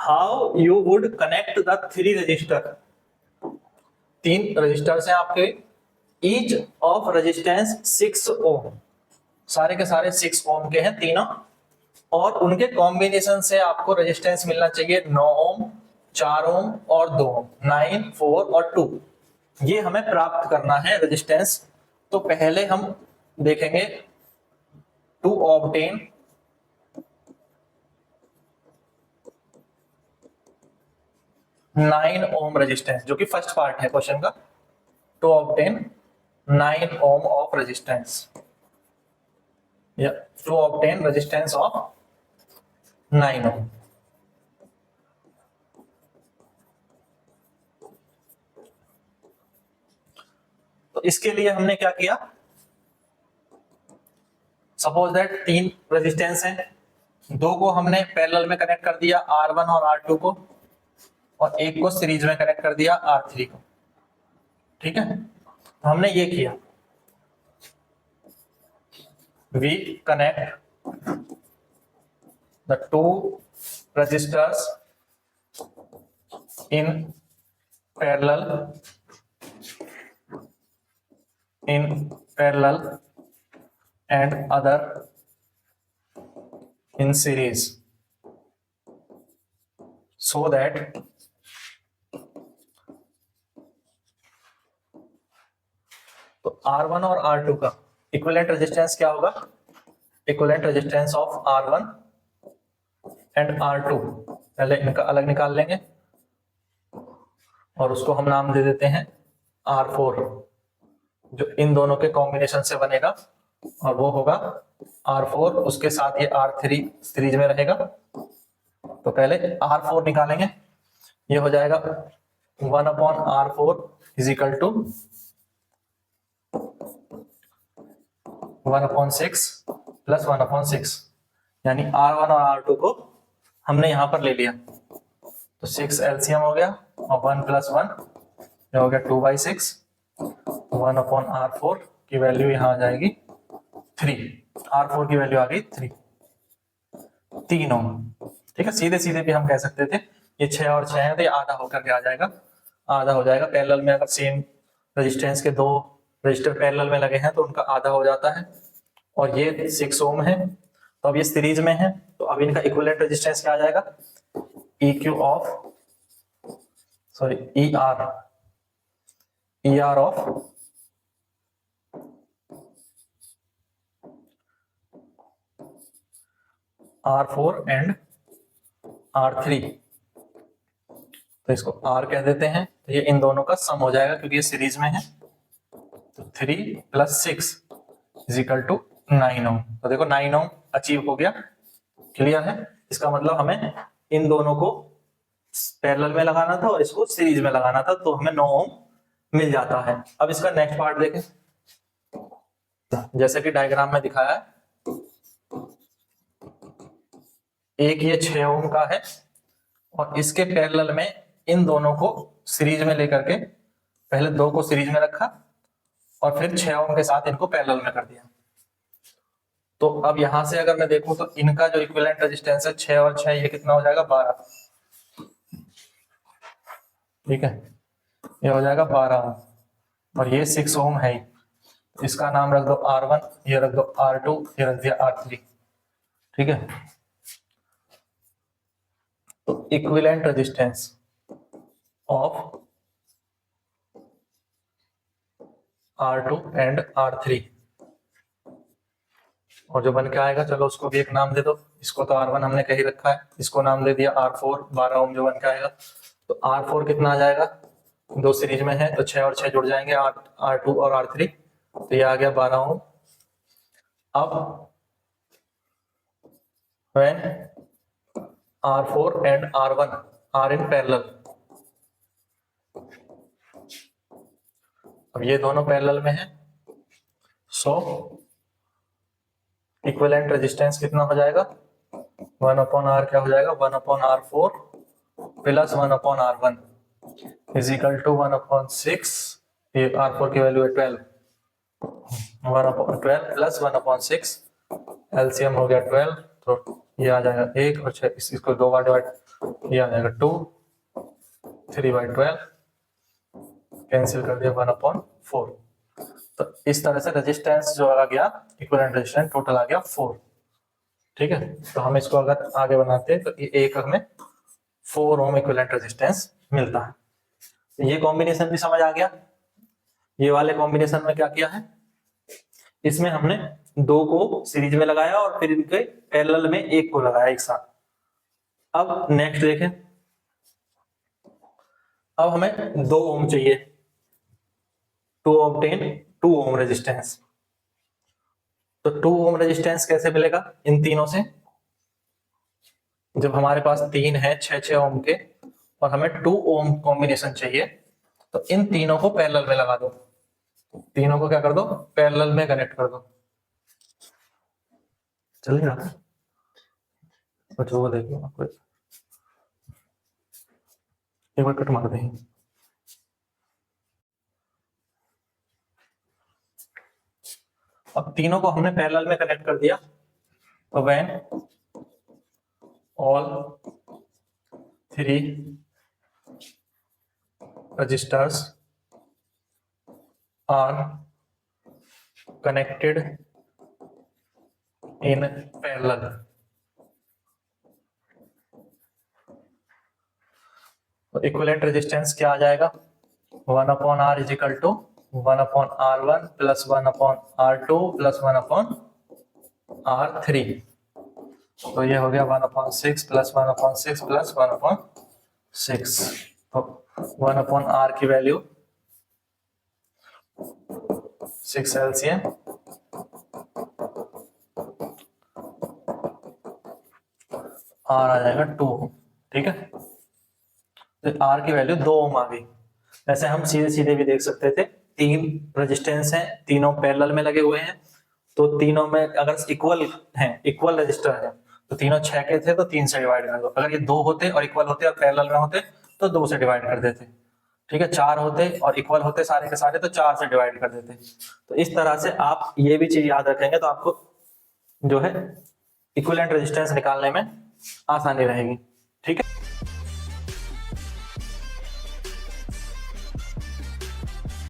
How you would connect the 3 register. 3 registers हैं आपके, each of resistance 6 ओम, सारे के सारे 6 ओम के हैं तीनों, और उनके कॉम्बिनेशन से आपको रेजिस्टेंस मिलना चाहिए 9 ओम, 4 ओम और 2 ओम, 9, 4 और 2। ये हमें प्राप्त करना है रेजिस्टेंस। तो पहले हम देखेंगे to obtain nine ohm resistance, जो कि फर्स्ट पार्ट है क्वेश्चन का, to obtain 9 ohm of resistance, या to obtain resistance of 9 ohm. तो इसके लिए हमने क्या किया, सपोज दैट 3 रेजिस्टेंस हैं, 2 को हमने पैरेलल में कनेक्ट कर दिया R1 और R2 को, और एक को सीरीज में कनेक्ट कर दिया R3 को। ठीक है, तो हमने ये किया, we connect the 2 registers in parallel and other in series, so that तो R1 और R2 का इक्विवेलेंट रेजिस्टेंस क्या होगा, equivalent resistance of R1 and R2, पहले इनका अलग निकाल लेंगे और उसको हम नाम दे देते हैं R4, जो इन दोनों के कॉम्बिनेशन से बनेगा, और वो होगा R4, उसके साथ ये R3 सीरीज में रहेगा। तो पहले R4 निकालेंगे, ये हो जाएगा 1/R4 is equal to 1/6 plus 1/6, यानी R1 और R2 को हमने यहां पर ले लिया, तो 6 एलसीएम हो गया, और 1 + 1 ये हो गया 2/6, 1/R4 की वैल्यू यहां आ जाएगी 3, R4 की वैल्यू आ गई 3 ओम। ठीक है, सीधे सीधे भी हम कह सकते थे, ये 6 और 6 है तो ये आधा होकर के आ जाएगा, आधा हो जाएगा। पैरेलल में अगर सेम रेजिस्टेंस के 2 रजिस्टर पैरेलल में लगे हैं तो उनका आधा हो जाता है, और ये 6 ओम है, तो अब ये सीरीज में है, तो अब इनका इक्विवेलेंट रेजिस्टेंस क्या आ जाएगा, ER of R4 and R3, तो इसको R कह देते हैं, तो ये इन दोनों का सम हो जाएगा क्योंकि ये सीरीज में है, तो 3 + 6 इज इक्वल टू 9 ओम। तो देखो 9 ओम अचीव हो गया, क्लियर है। इसका मतलब हमें इन दोनों को पैरेलल में लगाना था और इसको सीरीज में लगाना था, तो हमें 9 ओम मिल जाता है। अब इसका नेक्स्ट पार्ट देखें, जैसे कि डायग्राम में दिखाया है, एक ये 6 ओम का है, और इसके पैरेलल में इन दोनों को सीरीज में लेकर के पहले 2 को सीरीज में रखा और फिर 6 ओम के साथ इनको पैरेलल में कर दिया। तो अब यहां से अगर मैं देखूं तो इनका जो इक्विवेलेंट रेजिस्टेंस है 6 और 6, ये कितना हो जाएगा 12। ठीक है, ये हो जाएगा 12 ओम, और ये 6 ओम है ही, इसका नाम रख दो R1, ये रख दो R2, ये रख दिया R3। ठीक है, तो equivalent resistance of R2 and R3, और जो बन के आएगा, चलो उसको भी एक नाम दे दो, इसको तो R1 हमने कहीं रखा है, इसको नाम दे दिया R4, 12 ओम जो बन के आएगा। तो R4 कितना आ जाएगा, 2 सीरीज में है तो 6 और 6 जुड़ जाएंगे, R2 और R3, तो ये आ गया 12 ओम। अब when R4 and R1 are in parallel, अब ये दोनों पैरेलल में है, सो इक्विवेलेंट रेजिस्टेंस कितना हो जाएगा, 1/R क्या हो जाएगा, 1/R4 plus 1/R1 is equal to 1/6, ये R4 की वैल्यू है 12, 1/12 प्लस 1/6, एलसीएम हो गया 12, तो ये आ जाएगा 1 और 6, इसको 2 बार डिवाइड ये आ जाएगा 2, 3/12 कैंसिल कर दिया 1/4। तो इस तरह से रेजिस्टेंस जो आ गया, इक्विवेलेंट रेजिस्टेंस टोटल आ गया 4। ठीक है, तो हम इसको अगर आगे बनाते हैं तो एक हमें 4 ओम इक्विवेलेंट रेजिस्टेंस मिलता है। तो ये कॉम्बिनेशन भी समझ आ गया। ये वाले कॉम्बिनेशन में क्या किया है, इसमें हमने 2 को सीरीज में लगाया और फिर इनके पैरेलल में 1 को लगाया एक साथ। अब नेक्स्ट देखें, अब हमें 2 ओम चाहिए टू ऑब्टेन 2 ओम रेजिस्टेंस। तो 2 ओम रेजिस्टेंस कैसे मिलेगा इन तीनों से, जब हमारे पास 3 है 6 ओम के और हमें 2 ओम कॉम्बिनेशन चाहिए, तो इन तीनों को पैरेलल में लगा दो, तीनों को क्या कर दो, पैरेलल में कनेक्ट कर दो। चलेगा, बच्चों को देखो आपको एक बार कट मार देंगे। अब तीनों को हमने पैरेलल में कनेक्ट कर दिया, तो when all 3 registers are connected in parallel, तो इक्विवेलेंट रेजिस्टेंस क्या आ जाएगा, 1/R is equal to 1/R1 plus 1/R2 plus 1/R3। तो ये हो गया 1/6 प्लस 1/6 प्लस 1/6। तो 1/R की वैल्यू 6 LCM R आ जाएगा 2। ठीक है, तो R की वैल्यू 2 ओम आ गई। वैसे हम सीधे सीधे भी देख सकते थे, 3 रेजिस्टेंस हैं, तीनों पैरेलल में लगे हुए हैं, तो तीनों में अगर इक्वल हैं, इक्वल रजिस्टर है, तो तीनों 6 के थे तो 3 से डिवाइड कर दो। अगर ये 2 होते और इक्वल होते और पैरेलल में होते तो 2 से डिवाइड कर देते। ठीक है, 4 होते और इक्वल होते सारे के सारे तो 4 से डिवाइड कर देते। तो इस तरह से आप ये भी चीज याद रखेंगे तो आपको जो है इक्विवेलेंट रेजिस्टेंस निकालने में आसानी रहेगी। ठीक है।